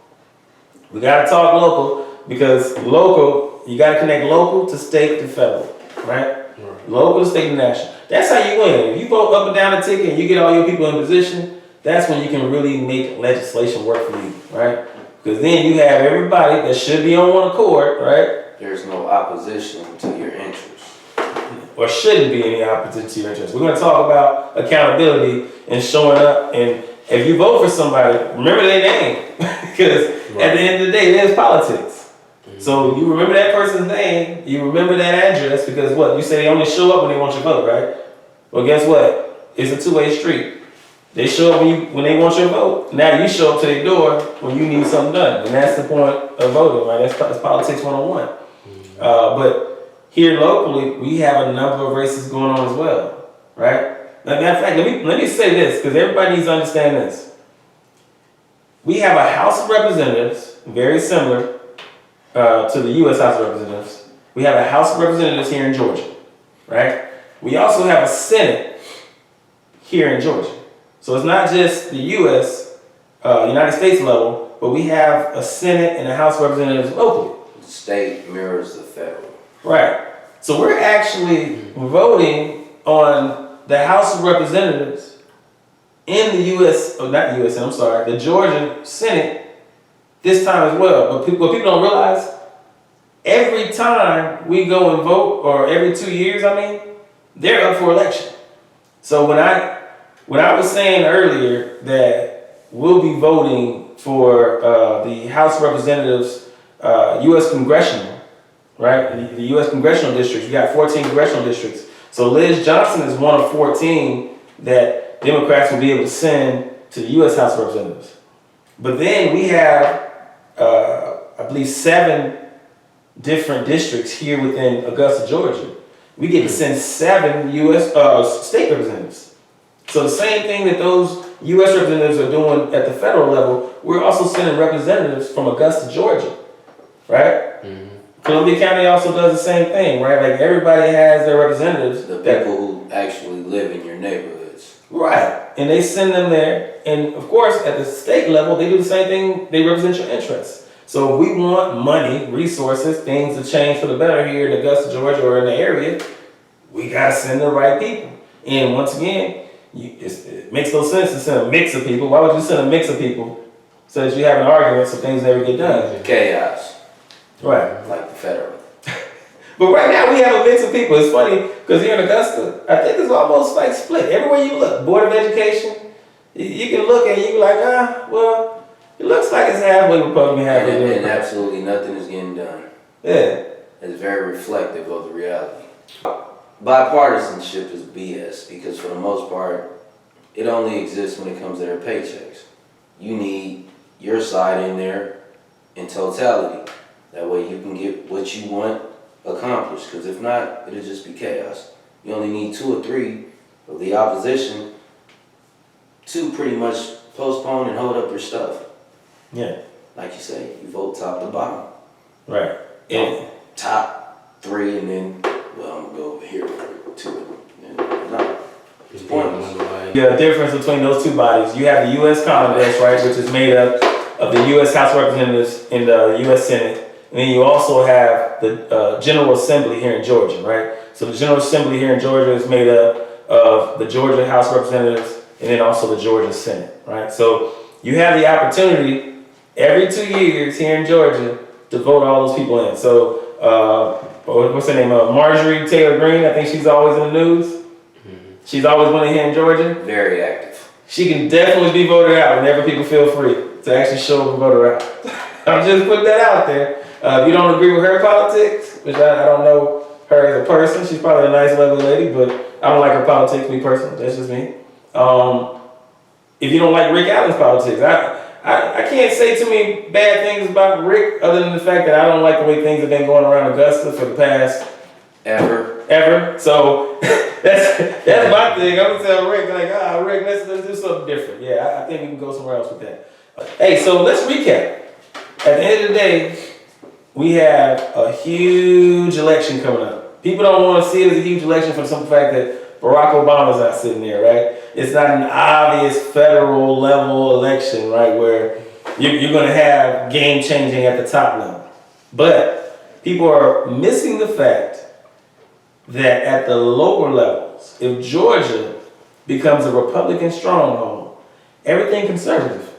We got to talk local because local, you got to connect local to state to federal, right? Local to state to national. That's how you win. If you vote up and down the ticket and you get all your people in position, that's when you can really make legislation work for you, right? Because then you have everybody that should be on one accord, right? There's no opposition to your interests. Or shouldn't be any opposition to your interests. We're going to talk about accountability and showing up. And if you vote for somebody, remember their name. Because at the end of the day, there's politics. So you remember that person's name, you remember that address, because what? You say they only show up when they want your vote, right? Well, guess what? It's a two-way street. They show up when they want your vote. Now you show up to their door when you need something done. And that's the point of voting, right? That's politics 101. But here locally, we have a number of races going on as well, right? Matter of fact, let me say this, because everybody needs to understand this. We have a House of Representatives, very similar to the U.S. House of Representatives. We have a House of Representatives here in Georgia, right? We also have a Senate here in Georgia. So it's not just the U.S., United States level, but we have a Senate and a House of Representatives locally. The state mirrors the federal. Right. So we're actually voting on the House of Representatives in the the Georgia Senate this time as well. But what people don't realize, every time we go and vote, or every 2 years, they're up for election. So when I was saying earlier that we'll be voting for the House of Representatives, U.S. Congressional, right? The U.S. Congressional districts. We got 14 congressional districts. So Liz Johnson is one of 14 that Democrats will be able to send to the U.S. House of Representatives. But then we have, I believe, 7 different districts here within Augusta, Georgia. We get to send 7 U.S. state representatives. So the same thing that those U.S. representatives are doing at the federal level, we're also sending representatives from Augusta, Georgia, right? Columbia County also does the same thing, right? Like everybody has their representatives. The people who actually live in your neighborhoods. Right. And they send them there. And of course, at the state level, they do the same thing. They represent your interests. So if we want money, resources, things to change for the better here in Augusta, Georgia, or in the area, we got to send the right people. And once again, it makes no sense to send a mix of people. Why would you send a mix of people so that you have an argument so things never get done? Chaos. Right. Like the federal. But right now we have a mix of people. It's funny because here in Augusta, I think it's almost like split. Everywhere you look, Board of Education, you can look and you be like, well, it looks like it's halfway Republican, halfway Democrat. And absolutely nothing is getting done. Yeah. It's very reflective of the reality. Bipartisanship is BS because for the most part, it only exists when it comes to their paychecks. You need your side in there in totality. That way you can get what you want accomplished, because if not, it'll just be chaos. You only need 2 or 3 of the opposition to pretty much postpone and hold up your stuff. Yeah. Like you say, you vote top to bottom. Right. Yeah. Top 3 and then, well, I'm gonna go over here to it. No, it's pointless. The difference between those two bodies, you have the U.S. Congress, right, which is made up of the U.S. House of Representatives and the U.S. Senate. And then you also have the General Assembly here in Georgia, right? So the General Assembly here in Georgia is made up of the Georgia House of Representatives and then also the Georgia Senate, right? So you have the opportunity every 2 years here in Georgia to vote all those people in. So what's her name? Marjorie Taylor Greene. I think she's always in the news. She's always winning here in Georgia. Very active. She can definitely be voted out whenever people feel free to actually show up and vote her out. I'm just putting that out there. If you don't agree with her politics, which I don't know her as a person, she's probably a nice, lovely lady, but I don't like her politics, me personally. That's just me. If you don't like Rick Allen's politics, I can't say too many bad things about Rick other than the fact that I don't like the way things have been going around Augusta for the past ever. So that's my thing. I'm gonna tell Rick like, Rick, let's do something different. Yeah, I think we can go somewhere else with that. Hey, so let's recap. At the end of the day, we have a huge election coming up. People don't want to see it as a huge election for the simple fact that Barack Obama's not sitting there, right? It's not an obvious federal level election, right, where you're going to have game changing at the top level. But people are missing the fact that at the lower levels, if Georgia becomes a Republican stronghold, everything conservative.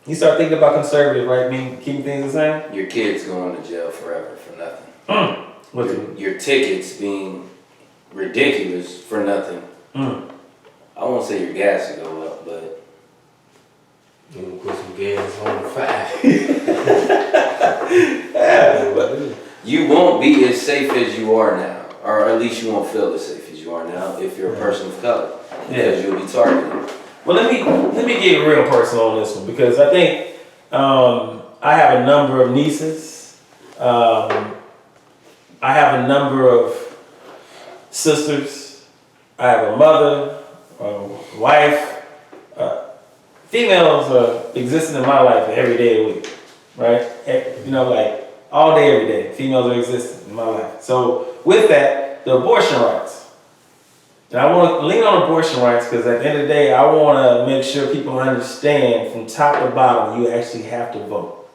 You start thinking about conservative, right? Mean keeping things the same? Your kids going to jail forever for nothing. Your tickets being ridiculous for nothing. I won't say your gas will go up, but you gonna put some gas on the fire. you won't be as safe as you are now, or at least you won't feel as safe as you are now if you're a person of color, because you'll be targeted. Well, let me get real personal on this one because I think I have a number of nieces. I have a number of sisters. I have a mother, a wife. Females existing in my life every day of the week, right? You know, like all day, every day. Females are existing in my life. So with that, the abortion rights. And I want to lean on abortion rights because at the end of the day, I want to make sure people understand from top to bottom, you actually have to vote,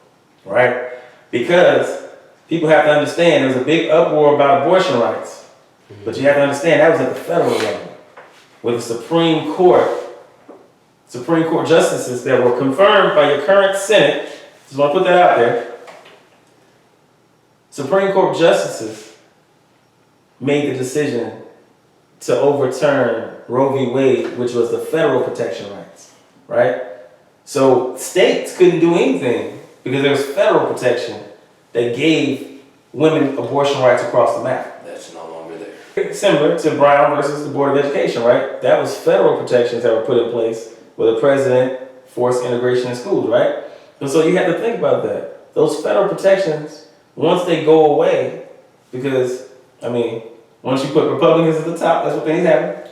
right? Because people have to understand there's a big uproar about abortion rights, but you have to understand that was at the federal level with the Supreme Court justices that were confirmed by your current Senate. Just want to put that out there. Supreme Court justices made the decision to overturn Roe v. Wade, which was the federal protection rights, right? So states couldn't do anything because there was federal protection that gave women abortion rights across the map. That's no longer there. Similar to Brown versus the Board of Education, right? That was federal protections that were put in place where the president forced integration in schools, right? And so you have to think about that. Those federal protections, once they go away, because, I mean, once you put Republicans at the top, that's what things happen.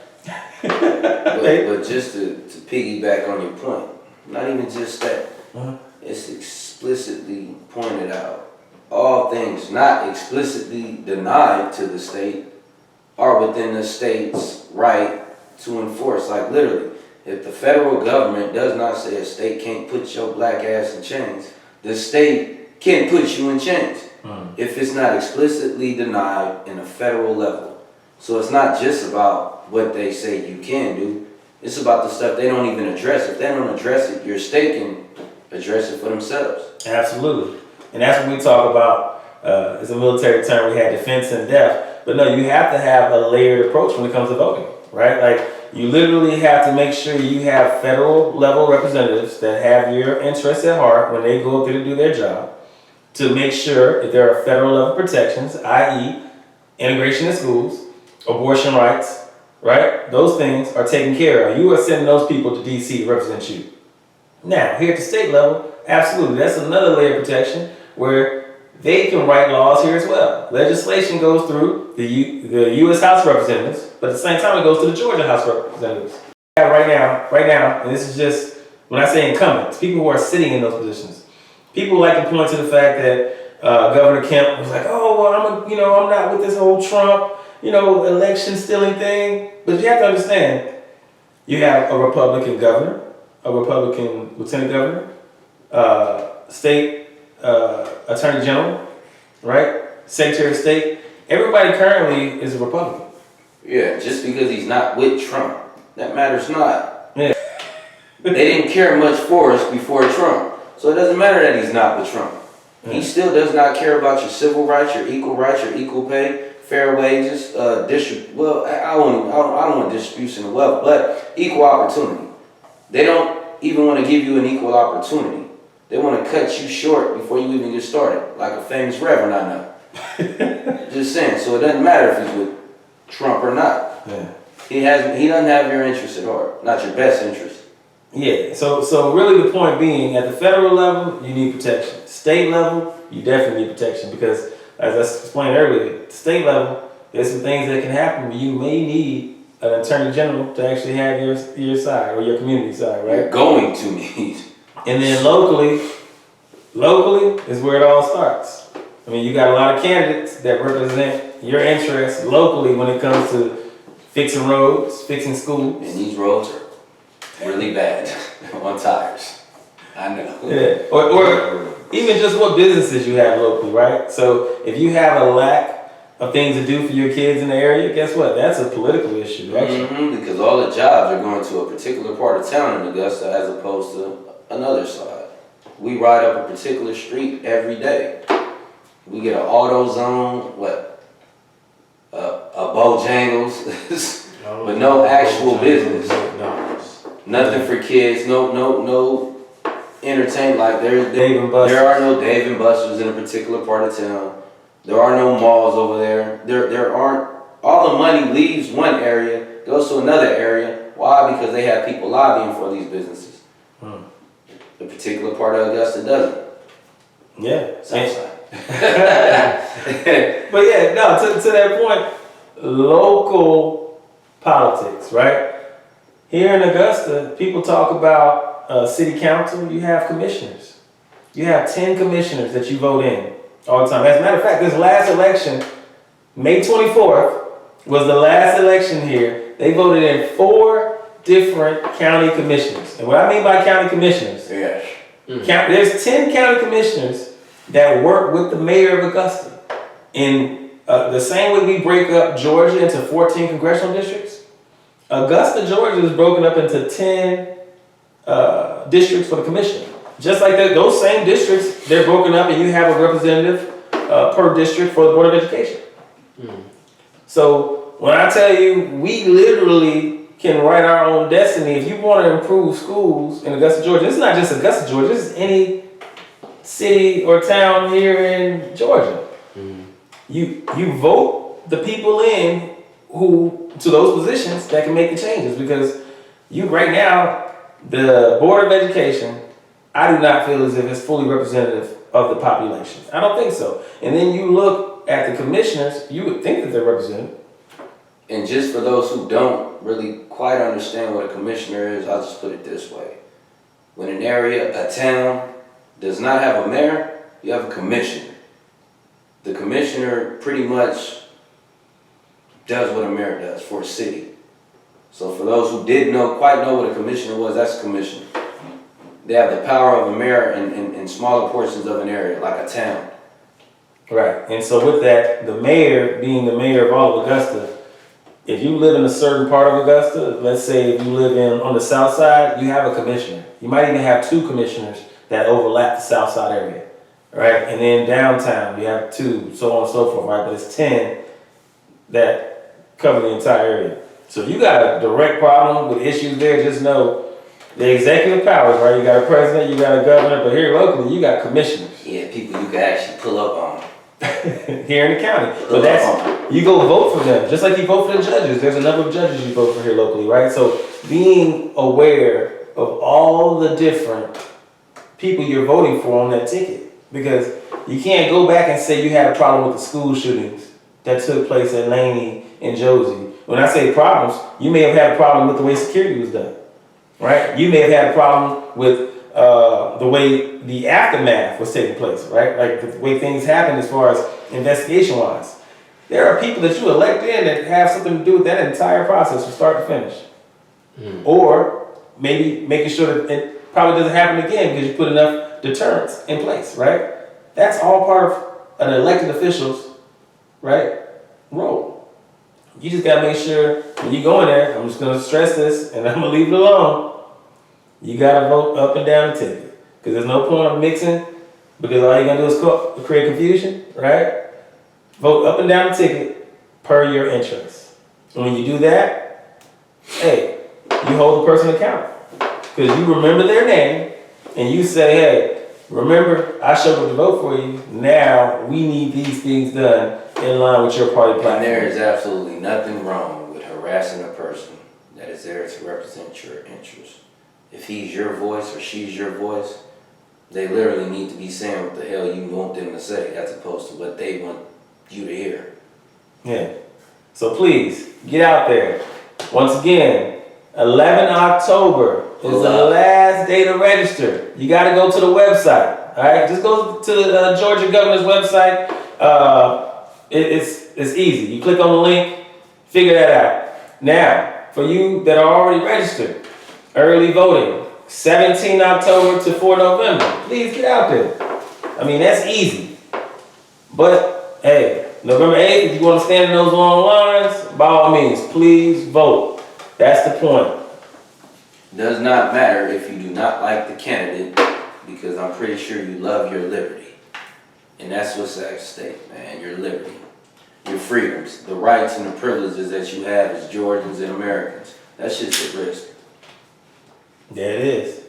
but just to piggyback on your point, not even just that, it's explicitly pointed out all things not explicitly denied to the state are within the state's right to enforce. Like literally, if the federal government does not say a state can't put your black ass in chains, the state can put you in chains if it's not explicitly denied in a federal level. So it's not just about what they say you can do, it's about the stuff they don't even address. If they don't address it, your state can address it for themselves. Absolutely. And that's what we talk about. It's a military term. We had defense in depth. But no, you have to have a layered approach when it comes to voting, right? Like, you literally have to make sure you have federal level representatives that have your interests at heart when they go up there to do their job, to make sure that there are federal level protections, i.e. integration in schools, abortion rights, right? Those things are taken care of. You are sending those people to D.C. to represent you. Now, here at the state level, absolutely, that's another layer of protection where they can write laws here as well. Legislation goes through the U.S. House of Representatives, but at the same time it goes to the Georgia House of Representatives. Right now, and this is just, when I say incumbents, people who are sitting in those positions. People like to point to the fact that Governor Kemp was like, oh, well, I'm not with this whole Trump, election stealing thing. But you have to understand, you have a Republican governor, a Republican lieutenant governor, state attorney general, right? Secretary of State. Everybody currently is a Republican. Yeah, just because he's not with Trump, that matters not. Yeah. They didn't care much for us before Trump, so it doesn't matter that he's not with Trump. Yeah. He still does not care about your civil rights, your equal pay, fair wages, I don't want distribution of wealth, but equal opportunity. They don't even want to give you an equal opportunity. They want to cut you short before you even get started, like a famous reverend I know. Just saying. So it doesn't matter if he's with Trump or not. Yeah. He doesn't have your interest at heart, not your best interest. Yeah. So really the point being, at the federal level, you need protection. State level, you definitely need protection because, as I explained earlier, at the state level, there's some things that can happen where you may need an attorney general to actually have your side or your community side, right? You're going to need. And then locally is where it all starts. I mean, you got a lot of candidates that represent your interests locally when it comes to fixing roads, fixing schools. And these roads are really bad on tires. I know. Yeah. Or even just what businesses you have locally, right? So if you have a lack of things to do for your kids in the area, guess what? That's a political issue, actually. Because all the jobs are going to a particular part of town in Augusta as opposed to another side. We ride up a particular street every day. We get an AutoZone, a Bojangles, but no actual business. Nothing for kids. No entertainment. Like there are no Dave and Buster's in a particular part of town. There are no malls over there. There aren't. All the money leaves one area, goes to another area. Why? Because they have people lobbying for these businesses. The particular part of Augusta doesn't. Yeah. Southside. But yeah, no, to that point, local politics, right? Here in Augusta, people talk about city council, you have commissioners. You have 10 commissioners that you vote in all the time. As a matter of fact, this last election, May 24th, was the last election here. They voted in 4 different county commissioners. And what I mean by county commissioners, Yes. there's 10 county commissioners that work with the mayor of Augusta. In the same way we break up Georgia into 14 congressional districts, Augusta, Georgia is broken up into 10 districts for the commissioner. Just like that, those same districts, they're broken up and you have a representative per district for the Board of Education. So when I tell you, we literally can write our own destiny. If you want to improve schools in Augusta, Georgia, it's not just Augusta, Georgia, this is any city or town here in Georgia. You vote the people in who to those positions that can make the changes, because you right now, the Board of Education, I do not feel as if it's fully representative of the population. I don't think so. And then you look at the commissioners, you would think that they're represented. And just for those who don't really quite understand what a commissioner is, I'll just put it this way. When an area, a town, does not have a mayor, you have a commissioner. The commissioner pretty much does what a mayor does for a city. So for those who didn't quite know what a commissioner was, that's a commissioner. They have the power of a mayor in smaller portions of an area, like a town. Right. And so with that, the mayor being the mayor of all of Augusta, if you live in a certain part of Augusta, let's say if you live on the south side, you have a commissioner. You might even have 2 commissioners that overlap the south side area. Right? And then downtown, you have 2, so on and so forth, right? But it's 10 that cover the entire area. So if you got a direct problem with issues there, just know the executive powers, right? You got a president, you got a governor, but here locally, you got commissioners. Yeah, people you can actually pull up on. Here in the county. But that's, you go vote for them, just like you vote for the judges. There's a number of judges you vote for here locally, right? So being aware of all the different people you're voting for on that ticket, because you can't go back and say you had a problem with the school shootings that took place at Laney and Josie. When I say problems, you may have had a problem with the way security was done, right? You may have had a problem with the way the aftermath was taking place, right? Like the way things happened as far as investigation-wise. There are people that you elect in that have something to do with that entire process from start to finish. Or maybe making sure that it probably doesn't happen again because you put enough deterrence in place, right? That's all part of an elected official's, right, role. You just gotta make sure when you go in there, I'm just gonna stress this and I'm gonna leave it alone. You gotta vote up and down the ticket. Because there's no point of mixing, because all you're gonna do is create confusion, right? Vote up and down the ticket per your interests. And when you do that, hey, you hold the person accountable. Because you remember their name and you say, hey, remember, I showed up to vote for you. Now we need these things done in line with your party platform. And there is absolutely nothing wrong with harassing a person that is there to represent your interests. If he's your voice or she's your voice, they literally need to be saying what the hell you want them to say as opposed to what they want you to hear. Yeah. So please, get out there. Once again, 11 October is the last day to register. You got to go to the website. All right, just go to the Georgia governor's website. It's easy. You click on the link, figure that out. Now, for you that are already registered, early voting, 17 October to 4 November. Please get out there. I mean, that's easy. But, hey, November 8th, if you want to stand in those long lines, by all means, please vote. That's the point. Does not matter if you do not like the candidate, because I'm pretty sure you love your liberty. And that's what's at stake, man, your liberty. Your freedoms, the rights and the privileges that you have as Georgians and Americans. That shit's at risk. There it is.